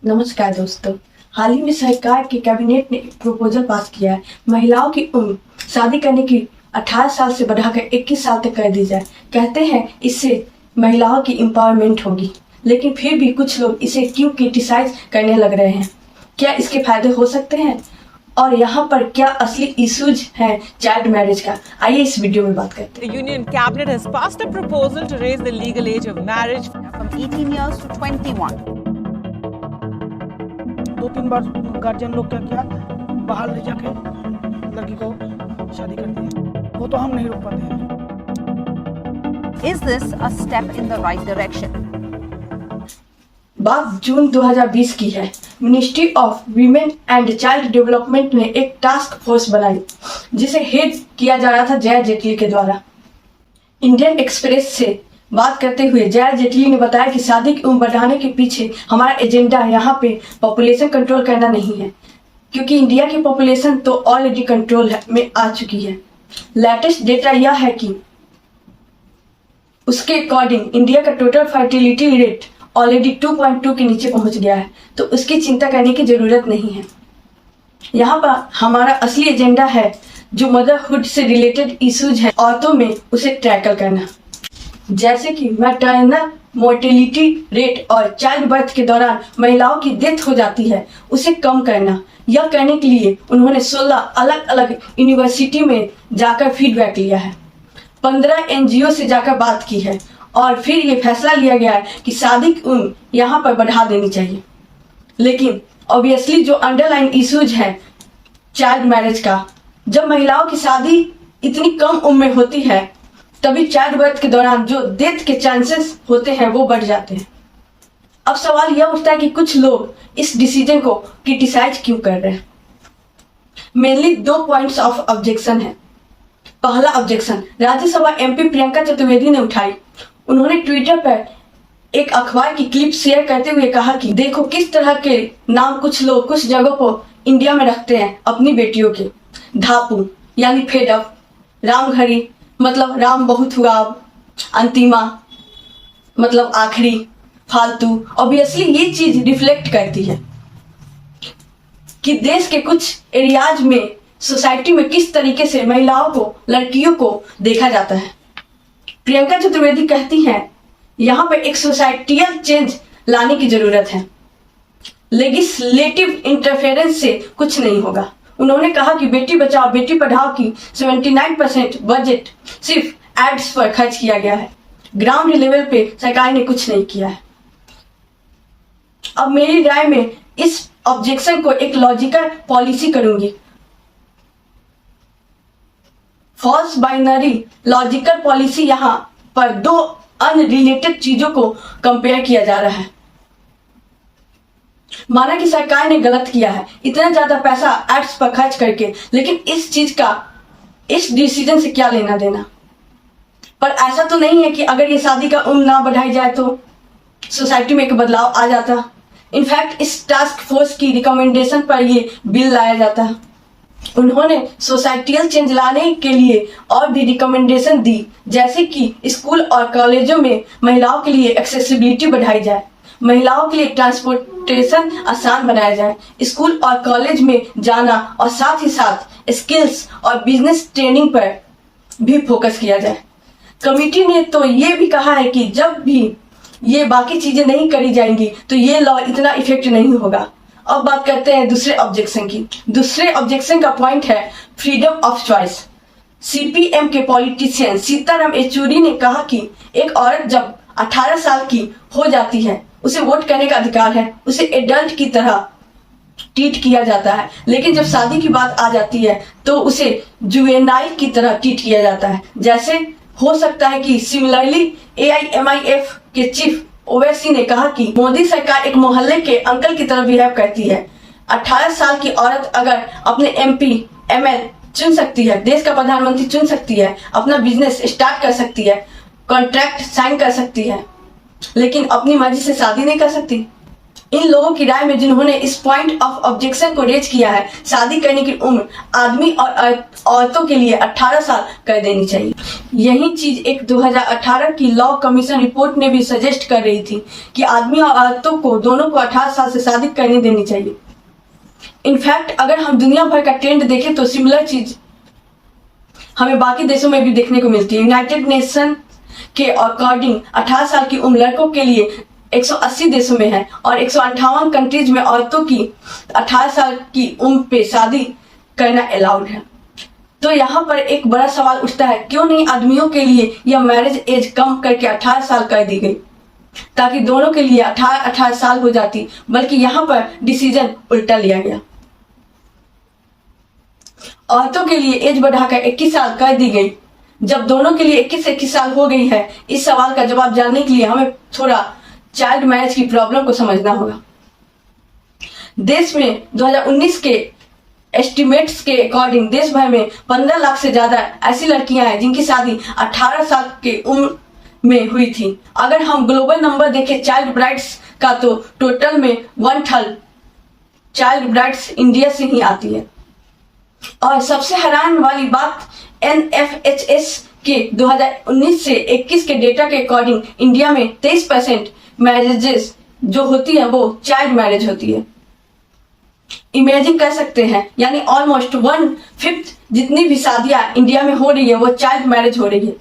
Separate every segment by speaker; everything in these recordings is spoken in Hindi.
Speaker 1: नमस्कार दोस्तों। हाल ही में सरकार के कैबिनेट ने एक प्रपोजल पास किया है। महिलाओं की उम्र शादी करने की 18 साल से बढ़ाकर 21 साल तक कर दी जाए। कहते हैं इससे महिलाओं की एम्पावरमेंट होगी, लेकिन फिर भी कुछ लोग इसे क्यों क्रिटिसाइज करने लग रहे हैं। क्या इसके फायदे हो सकते हैं और यहाँ पर क्या असली इश्यूज है चाइल्ड मैरिज का, आइए इस वीडियो में बात करते हैं।
Speaker 2: The Union Cabinet has passed a proposal to raise the legal age of marriage
Speaker 3: from 18 years to 21.
Speaker 4: 2-3 bar guardian लोग क्या किया, बाहर ले जाके लड़की को शादी कर दी। वो तो हम नहीं रोक पाते हैं।
Speaker 3: Is this a step in the right direction?
Speaker 1: बात जून 2020 की है। Ministry of women and child development ने एक टास्क फोर्स बनाई जिसे हेड किया जा रहा था जया जेटली के द्वारा। इंडियन एक्सप्रेस से बात करते हुए जया जेटली ने बताया कि शादी की उम्र बढ़ाने के पीछे हमारा एजेंडा यहाँ पे पॉपुलेशन कंट्रोल करना नहीं है, क्योंकि इंडिया की पॉपुलेशन तो ऑलरेडी कंट्रोल में आ चुकी है। लेटेस्ट डेटा यह है कि उसके अकॉर्डिंग इंडिया का टोटल फर्टिलिटी रेट ऑलरेडी 2.2 के नीचे पहुंच गया है, तो उसकी चिंता करने की जरूरत नहीं है। यहाँ पर हमारा असली एजेंडा है जो मदरहुड से रिलेटेड इश्यूज है औरतों में, उसे टैकल करना, जैसे कि मैटरनल मोर्टेलिटी रेट और चाइल्ड बर्थ के दौरान महिलाओं की डेथ हो जाती है, उसे कम करना। यह करने के लिए उन्होंने 16 अलग अलग यूनिवर्सिटी में जाकर फीडबैक लिया है, 15 NGO से जाकर बात की है और फिर ये फैसला लिया गया है कि शादी की उम्र यहाँ पर बढ़ा देनी चाहिए। लेकिन ऑब्वियसली जो अंडरलाइन इश्यूज है चाइल्ड मैरिज का, जब महिलाओं की शादी इतनी कम उम्र में होती है तभी चाइल्ड बर्थ के दौरान जो डेथ के चांसेस होते हैं वो बढ़ जाते हैं। अब सवाल यह उठता है कि कुछ लोग इस डिसीजन को क्रिटिसाइज क्यों कर रहे हैं। मेनली 2 पॉइंट्स ऑफ ऑब्जेक्शन है। पहला ऑब्जेक्शन राज्यसभा MP प्रियंका चतुर्वेदी ने उठाई। उन्होंने ट्विटर पर एक अखबार की क्लिप शेयर करते हुए कहा कि देखो किस तरह के नाम कुछ लोग कुछ जगहों को इंडिया में रखते हैं अपनी बेटियों के। धापू यानी फेड अप, रामघरी मतलब राम बहुत हुआ अब, अंतिमा मतलब आखिरी, फालतू। ऑब्वियसली ये चीज रिफ्लेक्ट करती है कि देश के कुछ एरियाज में सोसाइटी में किस तरीके से महिलाओं को, लड़कियों को देखा जाता है। प्रियंका चतुर्वेदी कहती हैं यहाँ पर एक सोसाइटियल चेंज लाने की जरूरत है, लेजिस्लेटिव इंटरफेरेंस से कुछ नहीं होगा। उन्होंने कहा कि बेटी बचाओ बेटी पढ़ाओ की 79% बजट सिर्फ एड्स पर खर्च किया गया है। ग्राउंड लेवल पे सरकार ने कुछ नहीं किया है। अब मेरी राय में इस ऑब्जेक्शन को एक लॉजिकल पॉलिसी करूंगी। फॉल्स बाइनरी लॉजिकल पॉलिसी, यहाँ पर 2 अनरिलेटेड चीजों को कंपेयर किया जा रहा है। माना कि सरकार ने गलत किया है इतना ज्यादा पैसा एड्स पर खर्च करके, लेकिन इस चीज का इस डिसीजन से क्या लेना देना। पर ऐसा तो नहीं है कि अगर ये शादी का उम्र ना बढ़ाई जाए तो सोसाइटी में एक बदलाव आ जाता। इनफैक्ट इस टास्क फोर्स की रिकमेंडेशन पर ये बिल लाया जाता। उन्होंने सोसाइटियल चेंज लाने के लिए और भी रिकमेंडेशन दी, जैसे कि स्कूल और कॉलेजों में महिलाओं के लिए एक्सेसिबिलिटी बढ़ाई जाए, महिलाओं के लिए ट्रांसपोर्टेशन आसान बनाया जाए, स्कूल और कॉलेज में जाना और साथ ही साथ स्किल्स और बिजनेस ट्रेनिंग पर भी फोकस किया जाए। कमेटी ने तो ये भी कहा है कि जब भी ये बाकी चीजें नहीं करी जाएंगी तो ये लॉ इतना इफेक्ट नहीं होगा। अब बात करते हैं दूसरे ऑब्जेक्शन की। दूसरे ऑब्जेक्शन का पॉइंट है फ्रीडम ऑफ चॉइस। CPM के पॉलिटिशियन सीताराम येचुरी ने कहा कि एक औरत जब 18 साल की हो जाती है उसे वोट करने का अधिकार है, उसे एडल्ट की तरह ट्रीट किया जाता है, लेकिन जब शादी की बात आ जाती है तो उसे जुवेनाइल की तरह ट्रीट किया जाता है। जैसे हो सकता है कि सिमिलरली AIMIF के चीफ ओवैसी ने कहा कि मोदी सरकार एक मोहल्ले के अंकल की तरह बिहेव करती है। 18 साल की औरत अगर अपने MP ML चुन सकती है, देश का प्रधानमंत्री चुन सकती है, अपना बिजनेस स्टार्ट कर सकती है, कॉन्ट्रैक्ट साइन कर सकती है, लेकिन अपनी मर्जी से शादी नहीं कर सकती। इन लोगों की राय में जिन्होंने इस पॉइंट ऑफ ऑब्जेक्शन को रेज किया है, शादी करने की उम्र आदमी और औरतों के लिए 18 साल कर देनी चाहिए। यही चीज एक 2018 की लॉ कमीशन रिपोर्ट ने भी सजेस्ट कर रही थी कि आदमी और औरतों को दोनों को 18 साल से शादी करने देनी चाहिए। इनफैक्ट अगर हम दुनिया भर का ट्रेंड देखें तो सिमिलर चीज हमें बाकी देशों में भी देखने को मिलती है। यूनाइटेड नेशन के अकॉर्डिंग 18 साल की उम्र लड़कों के लिए 180 देशों में है और 158 कंट्रीज में औरतों की 18 साल की उम्र पे शादी करना अलाउड है। तो यहाँ पर एक बड़ा सवाल उठता है, क्यों नहीं आदमियों के लिए यह मैरिज एज कम करके 18 साल कर दी गई ताकि दोनों के लिए 18 साल हो जाती, बल्कि यहाँ पर डिसीजन उल्टा लिया गया। औरतों के लिए एज बढ़ाकर 21 साल कर दी गई, जब दोनों के लिए 21 साल हो गई है। इस सवाल का जवाब जानने के लिए हमें थोड़ा चाइल्ड मैरिज की प्रॉब्लम को समझना होगा। देश में 2019 के एस्टिमेट्स के अकॉर्डिंग देश भर में 15 लाख से ज्यादा ऐसी लड़कियां हैं जिनकी शादी 18 साल की उम्र में हुई थी। अगर हम ग्लोबल नंबर देखें चाइल्ड ब्राइड्स का तो टोटल में 1/3 चाइल्ड ब्राइड्स इंडिया से ही आती है। और सबसे हैरान वाली बात, NFHS के 2019 से 21 के डेटा के अकॉर्डिंग इंडिया में 23% मैरिजेस जो होती है वो चाइल्ड मैरिज होती है। इमेजिन कर सकते हैं, यानी ऑलमोस्ट 1/5 जितनी भी शादियां इंडिया में हो रही है वो चाइल्ड मैरिज हो रही है।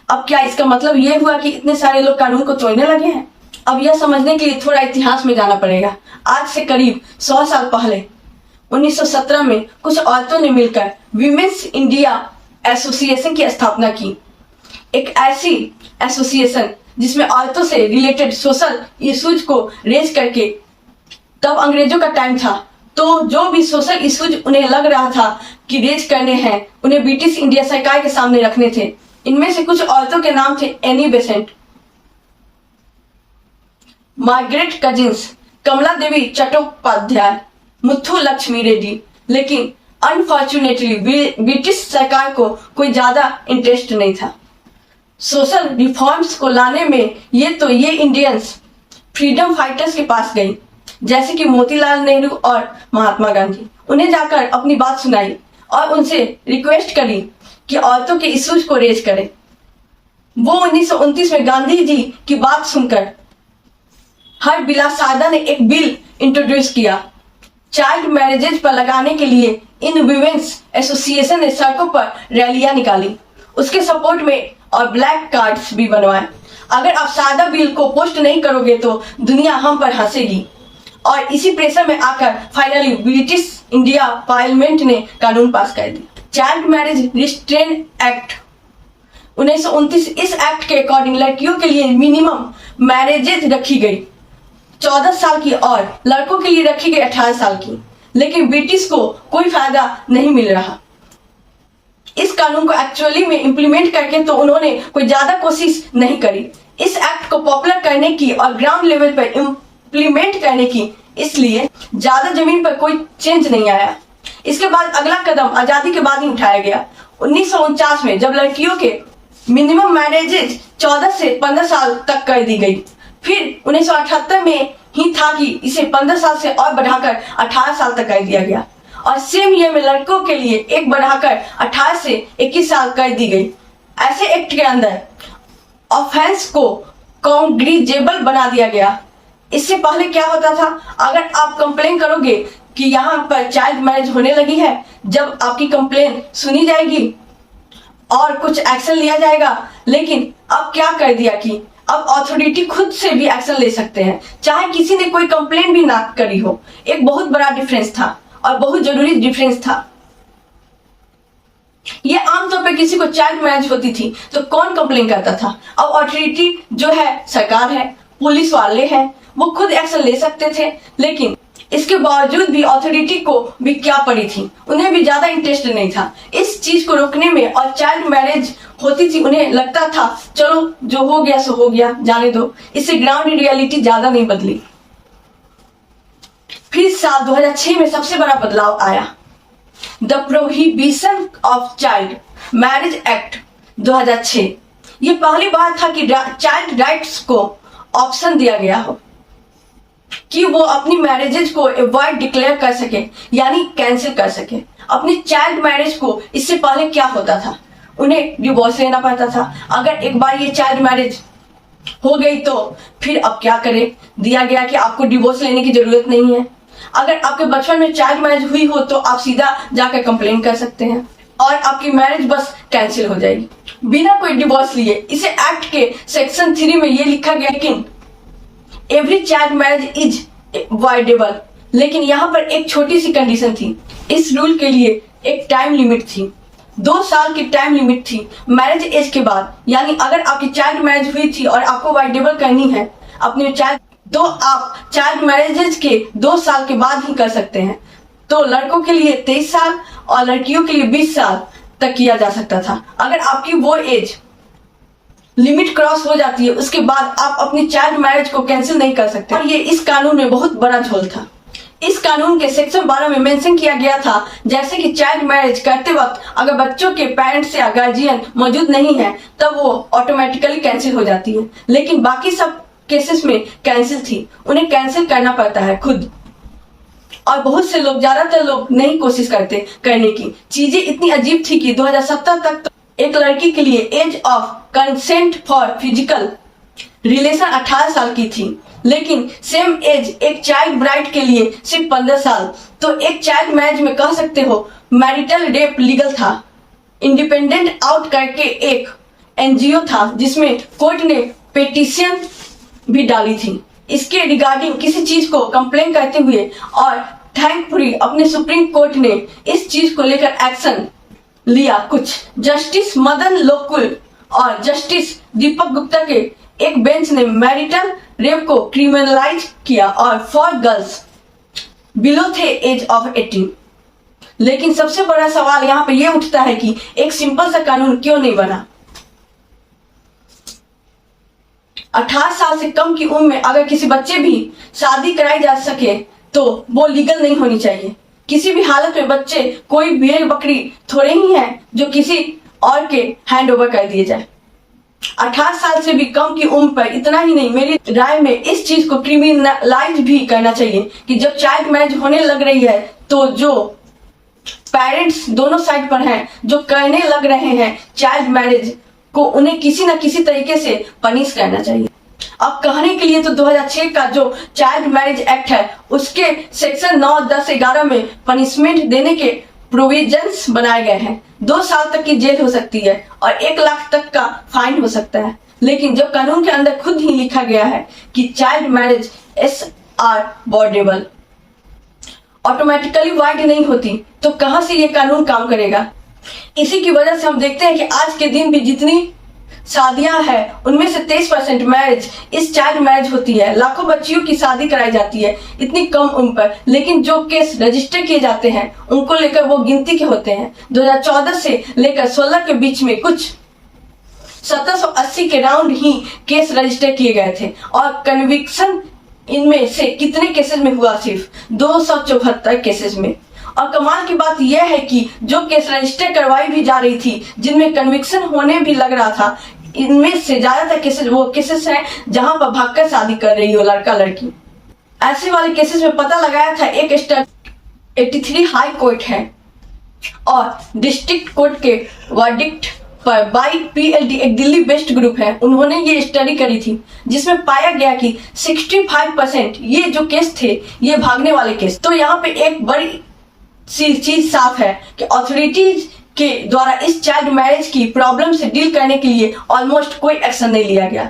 Speaker 1: अब क्या इसका मतलब ये हुआ कि इतने सारे लोग कानून को तोड़ने लगे हैं? अब यह समझने के लिए थोड़ा इतिहास में जाना पड़ेगा। आज से करीब 100 साल पहले 1917 में कुछ औरतों ने मिलकर विमेंस इंडिया एसोसिएशन की स्थापना की। एक ऐसी एसोसिएशन जिसमें औरतों से रिलेटेड सोशल इश्यूज को रेज करके, तब अंग्रेजों का टाइम था तो जो भी सोशल इश्यूज उन्हें लग रहा था कि रेज करने हैं, उन्हें ब्रिटिश इंडिया सरकार के सामने रखने थे। इनमें से कुछ औरतों के नाम थे एनी बेसेंट, मार्गरेट कजिंस, कमला देवी चट्टोपाध्याय, मुथु लक्ष्मी रेड्डी। लेकिन अनफॉर्चुनेटली ब्रिटिश सरकार को कोई ज्यादा इंटरेस्ट नहीं था सोशल रिफॉर्म्स को लाने में। ये इंडियंस फ्रीडम फाइटर्स के पास गई, जैसे कि मोतीलाल नेहरू और महात्मा गांधी। उन्हें जाकर अपनी बात सुनाई और उनसे रिक्वेस्ट करी कि औरतों के इश्यूज को रेज करें। वो 1929 में गांधी जी की बात सुनकर हर बिलासादा ने एक बिल इंट्रोड्यूस किया। चाइल्ड मैरिजेज पर लगाने के लिए इन विमेंस एसोसिएशन ने सड़कों पर रैलियां निकाली, उसके सपोर्ट में और ब्लैक कार्ड्स भी बनवाए। अगर आप सादा बिल को पोस्ट नहीं करोगे तो दुनिया हम पर हंसेगी। और इसी प्रेशर में आकर फाइनली ब्रिटिश इंडिया पार्लियामेंट ने कानून पास कर दिया, चाइल्ड मैरिज रिस्ट्रेन एक्ट 1929। इस एक्ट के अकॉर्डिंग लड़कियों के लिए मिनिमम मैरिजेज रखी गई 14 साल की और लड़कों के लिए रखी गई 18 साल की। लेकिन ब्रिटिश को कोई फायदा नहीं मिल रहा। इस कानून को एक्चुअली में इंप्लीमेंट करके तो उन्होंने कोई ज्यादा कोशिश नहीं करी इस एक्ट को पॉपुलर करने की और ग्राउंड लेवल पर इंप्लीमेंट करने की, इसलिए ज्यादा जमीन पर कोई चेंज नहीं आया। इसके बाद अगला कदम आजादी के बाद ही उठाया गया 1949 में, जब लड़कियों के मिनिमम मैरिजेज 14 से 15 साल तक कर दी गई। फिर 1978 में ही था कि इसे 15 साल से और बढ़ाकर 18 साल तक कर दिया गया और सेम ईयर में लड़कों के लिए एक बढ़ाकर 18 से 21 साल कर दी गई। ऐसे एक्ट के अंदर ऑफेंस को कॉन्ग्रीजेबल बना दिया गया। इससे पहले क्या होता था, अगर आप कंप्लेन करोगे कि यहाँ पर चाइल्ड मैरिज होने लगी है, जब आपकी कंप्लेन सुनी जाएगी और कुछ एक्शन लिया जाएगा। लेकिन अब क्या कर दिया कि अब अथॉरिटी खुद से भी एक्शन ले सकते हैं, चाहे किसी ने कोई कंप्लेन भी ना करी हो। एक बहुत बड़ा डिफरेंस था और बहुत जरूरी डिफरेंस था। ये आमतौर पे किसी को चाइल्ड मैरिज होती थी तो कौन कंप्लेन करता था। अब अथॉरिटी जो है सरकार है, पुलिस वाले हैं, वो खुद एक्शन ले सकते थे। लेकिन इसके बावजूद भी अथॉरिटी को भी क्या पड़ी थी, उन्हें भी ज्यादा इंटरेस्ट नहीं था इस चीज को रोकने में। और चाइल्ड मैरिज होती थी, उन्हें लगता था चलो जो हो गया सो हो गया, जाने दो। इससे ग्राउंड रियलिटी ज्यादा नहीं बदली। फिर साल 2006 में सबसे बड़ा बदलाव आया, the prohibition of child marriage act 2006। ये पहली बार था कि चाइल्ड राइट्स को ऑप्शन दिया गया हो कि वो अपनी मैरिजेज को अवॉइड डिक्लेयर कर सके, यानी कैंसिल कर सके अपनी चाइल्ड मैरिज को। इससे पहले क्या होता था, उन्हें डिवोर्स लेना पड़ता था। अगर एक बार ये चाइल्ड मैरिज हो गई तो फिर अब क्या करें? दिया गया कि आपको डिवोर्स लेने की जरूरत नहीं है। अगर आपके बचपन में चाइल्ड मैरिज हुई हो तो आप सीधा जाकर कंप्लेन कर सकते हैं और आपकी मैरिज बस कैंसिल हो जाएगी बिना कोई डिवोर्स लिए। इसे एक्ट के सेक्शन 3 में ये लिखा गया कि every child marriage is voidable, लेकिन यहाँ पर एक छोटी सी कंडीशन थी। इस रूल के लिए एक टाइम लिमिट थी, 2 साल की टाइम लिमिट थी मैरिज एज के बाद। यानी अगर आपकी चाइल्ड मैरिज हुई थी और आपको वॉइडेबल करनी है अपने चाइल्ड, तो आप चाइल्ड मैरिजेज के 2 साल के बाद ही कर सकते हैं। तो लड़कों के लिए 23 साल और लड़कियों के लिए 20 साल तक किया जा सकता था। अगर आपकी वो एज लिमिट क्रॉस हो जाती है उसके बाद आप अपनी चाइल्ड मैरिज को कैंसिल नहीं कर सकते। और ये इस कानून में बहुत बड़ा झोल था। इस कानून के सेक्शन 12 में मेंशन किया गया था जैसे कि चाइल्ड मैरिज करते वक्त अगर बच्चों के पेरेंट्स या गार्जियन मौजूद नहीं है तब वो ऑटोमेटिकली कैंसिल हो जाती है, लेकिन बाकी सब केसेस में कैंसिल थी, उन्हें कैंसिल करना पड़ता है खुद। और बहुत से लोग, ज्यादातर लोग नहीं कोशिश करते करने की। चीजें इतनी अजीब थी कि 2017 तक तो एक लड़की के लिए age of consent for physical relation 18 साल की थी, लेकिन सेम एज एक चाइल्ड ब्राइड के लिए सिर्फ 15 साल। तो एक चाइल्ड मैरिज में कह सकते हो मैरिटल रेप लीगल था। इंडिपेंडेंट आउट करके एक एनजीओ था जिसमें कोर्ट ने पेटिशन भी डाली थी इसके रिगार्डिंग किसी चीज को कंप्लेन करते हुए, और थैंकफुली अपने सुप्रीम कोर्ट ने इस चीज को लेकर एक्शन लिया। कुछ जस्टिस मदन लोकुल और जस्टिस दीपक गुप्ता के एक बेंच ने मैरिटल रेप को क्रिमिनलाइज किया और फॉर गर्ल्स बिलो थे एज ऑफ 18। लेकिन सबसे बड़ा सवाल यहाँ पे ये उठता है कि एक सिंपल सा कानून क्यों नहीं बना? 18 साल से कम की उम्र में अगर किसी बच्चे भी शादी कराई जा सके तो वो लीगल नहीं होनी चाहिए। किसी भी हालत में बच्चे कोई भेड़ बकरी थोड़े ही हैं जो किसी और के हैंड ओवर कर दिए जाए। 18 साल से भी कम की उम्र पर इतना ही नहीं, मेरी राय में इस चीज को क्रिमिनलाइज भी करना चाहिए कि जब चाइल्ड मैरिज होने लग रही है तो जो पेरेंट्स दोनों साइड पर हैं जो करने लग रहे हैं चाइल्ड मैरिज को, उन्हें किसी न किसी तरीके से पनिश करना चाहिए। अब कहने के लिए तो 2006 का जो चाइल्ड मैरिज एक्ट है उसके सेक्शन 9, 10, 11 में पनिशमेंट देने के प्रोविजंस बनाए गए हैं। 2 साल तक की जेल हो सकती है और 1 लाख तक का फाइन हो सकता है। लेकिन जब कानून के अंदर खुद ही लिखा गया है कि child marriage SR voidable, automatically wide नहीं होती, तो कहां से ये कानून काम करेगा? इसी की वजह से हम देखते हैं कि आज के दिन भी जितनी शादियां हैं उनमें से 23% मैरिज इस चाइल्ड मैरिज होती है। लाखों बच्चियों की शादी कराई जाती है इतनी कम उम्र पर, लेकिन जो केस रजिस्टर किए जाते हैं उनको लेकर वो गिनती के होते हैं। 2014 से लेकर 16 के बीच में कुछ 1780 के राउंड ही केस रजिस्टर किए गए थे और कन्विक्शन इनमें से कितने केसेस में हुआ? सिर्फ 274 केसेस में। और कमाल की बात यह है कि जो केस रजिस्टर करवाई भी जा रही थी जिनमें कन्विक्शन होने भी लग रहा था, इनमें से ज्यादातर केसेस वो केसेस हैं जहां पर भागकर शादी कर रही हो लड़का लड़की। ऐसे वाले केसेस में पता लगाया था एक स्टडी 83 हाई कोर्ट है और डिस्ट्रिक्ट कोर्ट के वर्डिक्ट पर बाई PLD एक दिल्ली बेस्ड ग्रुप है, उन्होंने ये स्टडी करी थी जिसमें पाया गया कि 65% ये जो केस थे ये भागने वाले केस। तो यहाँ पे एक बड़ी सी चीज साफ है कि अथॉरिटीज के द्वारा इस चाइल्ड मैरिज की प्रॉब्लम से डील करने के लिए ऑलमोस्ट कोई एक्शन नहीं लिया गया।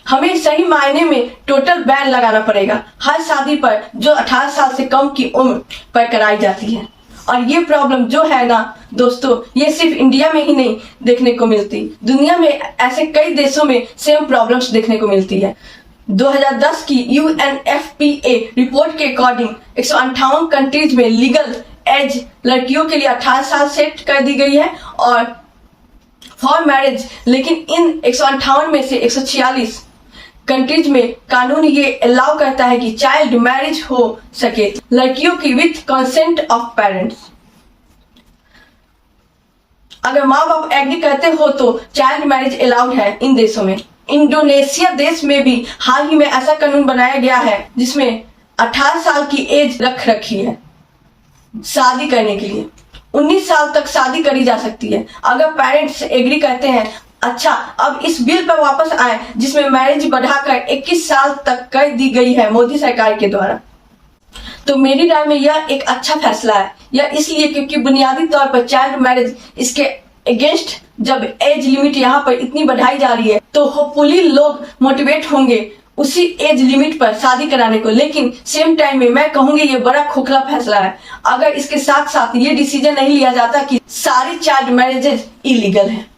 Speaker 1: हमें सही मायने में टोटल बैन लगाना पड़ेगा हर शादी पर जो 18 साल से कम की उम्र पर कराई जाती है। और ये प्रॉब्लम जो है ना दोस्तों, ये सिर्फ इंडिया में ही नहीं देखने को मिलती, दुनिया में ऐसे कई देशों में सेम प्रॉब्लम्स देखने को मिलती है। 2010 की UNFPA रिपोर्ट के अकॉर्डिंग 158 कंट्रीज में लीगल एज लड़कियों के लिए 18 साल सेट कर दी गई है और फॉर मैरिज, लेकिन इन 158 में से 146 कंट्रीज में कानून ये अलाउ करता है कि चाइल्ड मैरिज हो सके लड़कियों की विथ कंसेंट ऑफ पेरेंट्स। अगर माँ बाप एग्री करते हो तो चाइल्ड मैरिज अलाउड है इन देशों में। इंडोनेशिया देश में भी हाल ही में ऐसा कानून बनाया गया है जिसमें 18 साल की एज रख रखी है शादी करने के लिए। 19 साल तक शादी करी जा सकती है। अगर पेरेंट्स एग्री करते हैं, अच्छा अब इस बिल पर वापस आए जिसमें मैरिज बढ़ाकर 21 साल तक कर दी गई है मोदी सरकार के द्वारा, तो मेरी राय में यह एक अच्छा फैसला है। यह इसलिए क्योंकि बुनियादी तौर पर चाइल्ड मैरिज इसके अगेंस्ट जब एज लिमिट यहाँ पर इतनी बढ़ाई जा रही है तो होपफुली लोग मोटिवेट होंगे उसी एज लिमिट पर शादी कराने को। लेकिन सेम टाइम में मैं कहूंगी ये बड़ा खोखला फैसला है अगर इसके साथ साथ ये डिसीजन नहीं लिया जाता कि सारी चाइल्ड मैरिजेज इलीगल है।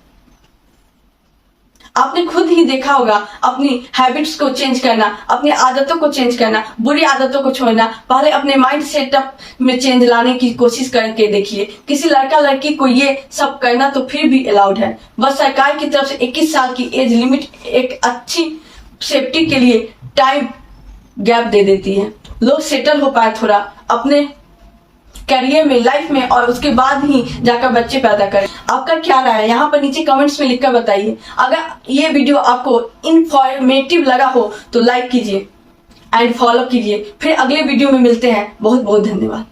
Speaker 1: आपने खुद ही देखा होगा, अपनी हैबिट्स को चेंज करना, अपनी आदतों को चेंज करना, बुरी आदतों को छोड़ना, पहले अपने माइंड सेटअप में चेंज लाने की कोशिश करके देखिए। किसी लड़का लड़की को ये सब करना तो फिर भी अलाउड है, बस सरकार की तरफ से 21 साल की एज लिमिट एक अच्छी सेफ्टी के लिए टाइम गैप दे देती है। लोग सेटल हो पाए थोड़ा अपने करियर में, लाइफ में, और उसके बाद ही जाकर बच्चे पैदा करें। आपका क्या राय है यहाँ पर नीचे कमेंट्स में लिखकर बताइए। अगर ये वीडियो आपको इंफॉर्मेटिव लगा हो तो लाइक कीजिए एंड फॉलो कीजिए। फिर अगले वीडियो में मिलते हैं। बहुत बहुत धन्यवाद।